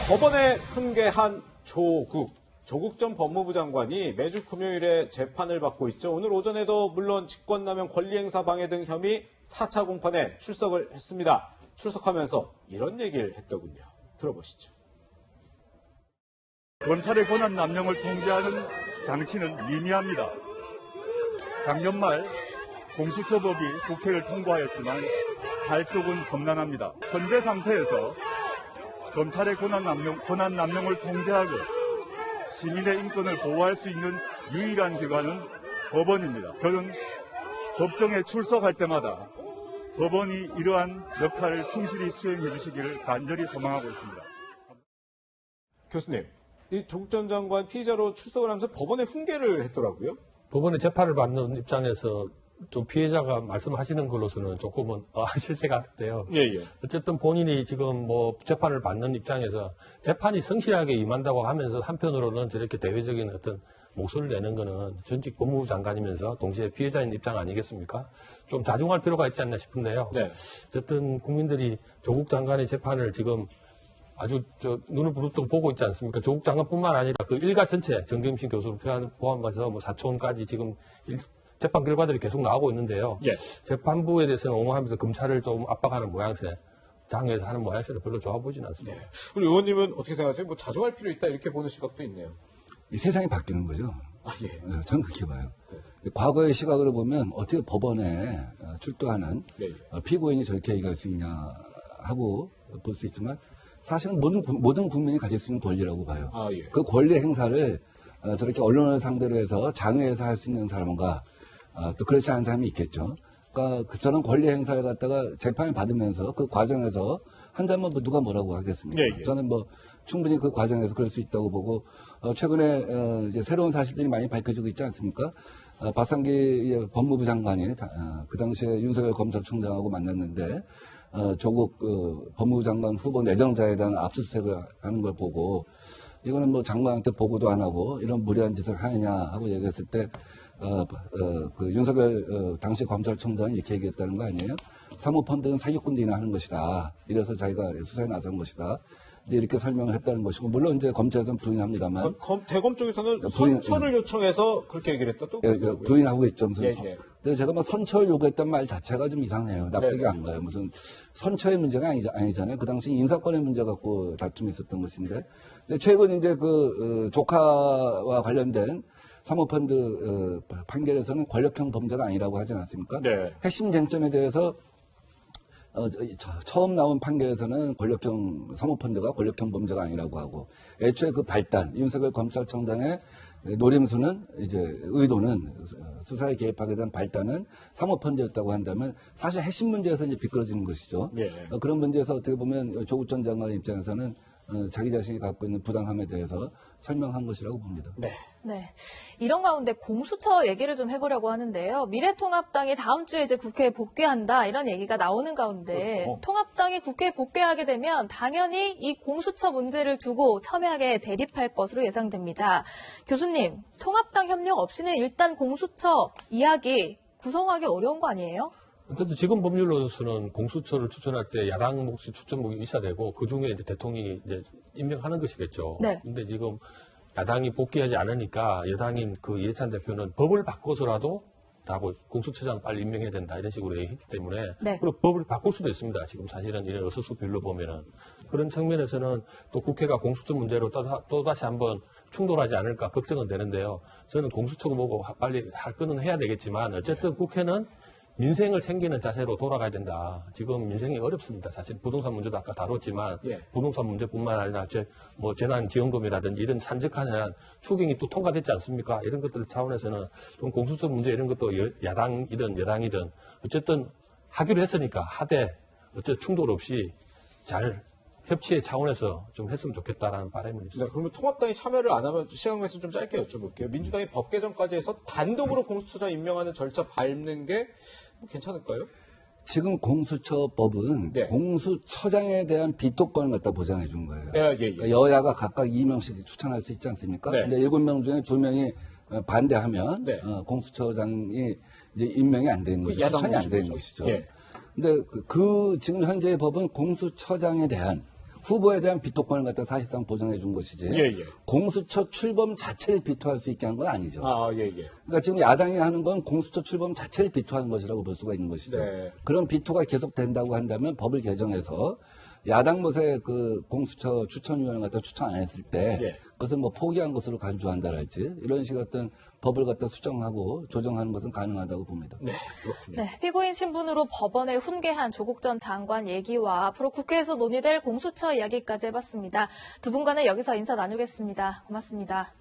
법원에 훈계한 조국 전 법무부 장관이 매주 금요일에 재판을 받고 있죠. 오늘 오전에도 물론 직권남용 권리행사 방해 등 혐의 4차 공판에 출석을 했습니다. 출석하면서 이런 얘기를 했더군요. 들어보시죠. 검찰의 권한 남용을 통제하는 장치는 미미합니다. 작년 말 공수처법이 국회를 통과하였지만 발족은 험난합니다. 현재 상태에서 검찰의 권한 남용을 통제하고 시민의 인권을 보호할 수 있는 유일한 기관은 법원입니다. 저는 법정에 출석할 때마다 법원이 이러한 역할을 충실히 수행해 주시기를 간절히 소망하고 있습니다. 교수님, 이 조국 전 장관 피의자로 출석을 하면서 법원에 훈계를 했더라고요. 법원에 재판을 받는 입장에서 좀 피해자가 말씀하시는 걸로서는 조금은 실세 같은데요. 예. 어쨌든 본인이 지금 뭐 재판을 받는 입장에서 재판이 성실하게 임한다고 하면서 한편으로는 저렇게 대외적인 어떤 목소리를 내는 거는 전직 법무부 장관이면서 동시에 피해자인 입장 아니겠습니까? 좀 자중할 필요가 있지 않나 싶은데요. 네. 어쨌든 국민들이 조국 장관의 재판을 지금 아주 눈을 부릅뜨고 보고 있지 않습니까? 조국 장관뿐만 아니라 그 일가 전체 정경심 교수를 포함해서 뭐 사촌까지 지금 재판 결과들이 계속 나오고 있는데요. 예. 재판부에 대해서는 옹호하면서 검찰을 좀 압박하는 모양새, 장외에서 하는 모양새를 별로 좋아 보지는 않습니다. 네. 우리 의원님은 어떻게 생각하세요? 뭐 자중할 필요 있다 이렇게 보는 시각도 있네요. 이 세상이 바뀌는 거죠. 예. 저는 그렇게 봐요. 과거의 시각으로 보면 어떻게 법원에 출두하는 네. 피고인이 저렇게 얘기할 수 있냐 하고 볼 수 있지만 사실은 모든 국민이 가질 수 있는 권리라고 봐요. 예. 그 권리 행사를 저렇게 언론을 상대로 해서 장외에서 할 수 있는 사람과 또 그렇지 않은 사람이 있겠죠. 그러니까 저는 권리 행사를 갖다가 재판을 받으면서 그 과정에서 한다면 뭐 누가 뭐라고 하겠습니까? 예. 저는 뭐 충분히 그 과정에서 그럴 수 있다고 보고 최근에 이제 새로운 사실들이 많이 밝혀지고 있지 않습니까? 박상기 법무부 장관이 그 당시에 윤석열 검찰총장하고 만났는데 조국 법무부 장관 후보 내정자에 대한 압수수색을 하는 걸 보고 이거는 뭐 장관한테 보고도 안 하고 이런 무리한 짓을 하느냐 하고 얘기했을 때 그 윤석열 당시 검찰총장이 이렇게 얘기했다는 거 아니에요? 사모펀드는 사기꾼들이나 하는 것이다. 이래서 자기가 수사에 나선 것이다. 이제 이렇게 설명을 했다는 것이고 물론 이제 검찰에서는 부인합니다만 대검 쪽에서는 선처를 요청해서 그렇게 얘기를 했다 또 부인하고 있죠. 무슨 예. 근데 제가 뭐 선처를 요구했던 말 자체가 좀 이상해요. 납득이 안 가요. 무슨 선처의 문제가 아니잖아요. 그 당시 인사권의 문제 갖고 다툼이 있었던 것인데 근데 최근 이제 그 조카와 관련된 사모펀드 판결에서는 권력형 범죄가 아니라고 하지 않았습니까? 네. 핵심 쟁점에 대해서 처음 나온 판결에서는 권력형 사모펀드가 권력형 범죄가 아니라고 하고 애초에 그 발단 윤석열 검찰총장의 노림수는 이제 의도는 수사에 개입하게 된 발단은 사모펀드였다고 한다면 사실 핵심 문제에서 이제 비껴지는 것이죠. 네. 그런 문제에서 어떻게 보면 조국 전 장관 입장에서는 자기 자신이 갖고 있는 부당함에 대해서 설명한 것이라고 봅니다. 네. 이런 가운데 공수처 얘기를 좀 해보려고 하는데요. 미래통합당이 다음 주에 이제 국회에 복귀한다 이런 얘기가 나오는 가운데 그렇죠. 통합당이 국회에 복귀하게 되면 당연히 이 공수처 문제를 두고 첨예하게 대립할 것으로 예상됩니다. 교수님, 통합당 협력 없이는 일단 공수처 이야기 구성하기 어려운 거 아니에요? 어쨌든 지금 법률로서는 공수처를 추천할 때 야당 몫이 추천목이 있어야 되고 그 중에 이제 대통령이 이제 임명하는 것이겠죠. 네. 근데 지금 야당이 복귀하지 않으니까 여당인 그 이해찬 대표는 법을 바꿔서라도 라고 공수처장 빨리 임명해야 된다 이런 식으로 얘기했기 때문에 네. 그리고 법을 바꿀 수도 있습니다. 지금 사실은 이런 어서수별로 보면은 그런 측면에서는 또 국회가 공수처 문제로 또다시 한번 충돌하지 않을까 걱정은 되는데요. 저는 공수처가 뭐고 빨리 할 거는 해야 되겠지만 어쨌든 국회는 민생을 챙기는 자세로 돌아가야 된다. 지금 민생이 어렵습니다. 사실 부동산 문제도 아까 다뤘지만 부동산 문제뿐만 아니라 뭐 재난지원금이라든지 이런 산적한 추경이 또 통과됐지 않습니까? 이런 것들 차원에서는 좀 공수처 문제 이런 것도 야당이든 여당이든 어쨌든 하기로 했으니까 하되 어쨌든 충돌 없이 잘 협치의 차원에서 좀 했으면 좋겠다라는 바람이 있습니다. 네, 그러면 통합당이 참여를 안 하면 시간 관계에서 좀 짧게 여쭤볼게요. 민주당이 법 개정까지 해서 단독으로 공수처장 임명하는 절차 밟는 게 괜찮을까요? 지금 공수처법은 공수처장에 대한 비토권을 갖다 보장해 준 거예요. 그러니까 여야가 각각 2명씩 추천할 수 있지 않습니까? 이제 7명 중에 2명이 반대하면 공수처장이 이제 임명이 안 되는 거죠. 추천이 안 되는 것이죠. 근데 그 지금 현재의 법은 공수처장에 대한 후보에 대한 비토권을 갖다 사실상 보장해 준 것이지 예, 예. 공수처 출범 자체를 비토할 수 있게 한 건 아니죠. 아, 예, 예. 그러니까 지금 야당이 하는 건 공수처 출범 자체를 비토하는 것이라고 볼 수가 있는 것이죠. 네. 그런 비토가 계속 된다고 한다면 법을 개정해서 야당 못에 그 공수처 추천위원을 갖다 추천 안 했을 때 예. 그것을 뭐 포기한 것으로 간주한다랄지 이런 식의 어떤 법을 갖다 수정하고 조정하는 것은 가능하다고 봅니다. 네, 그렇군요. 네, 피고인 신분으로 법원에 훈계한 조국 전 장관 얘기와 앞으로 국회에서 논의될 공수처 이야기까지 해봤습니다. 두 분과는 여기서 인사 나누겠습니다. 고맙습니다.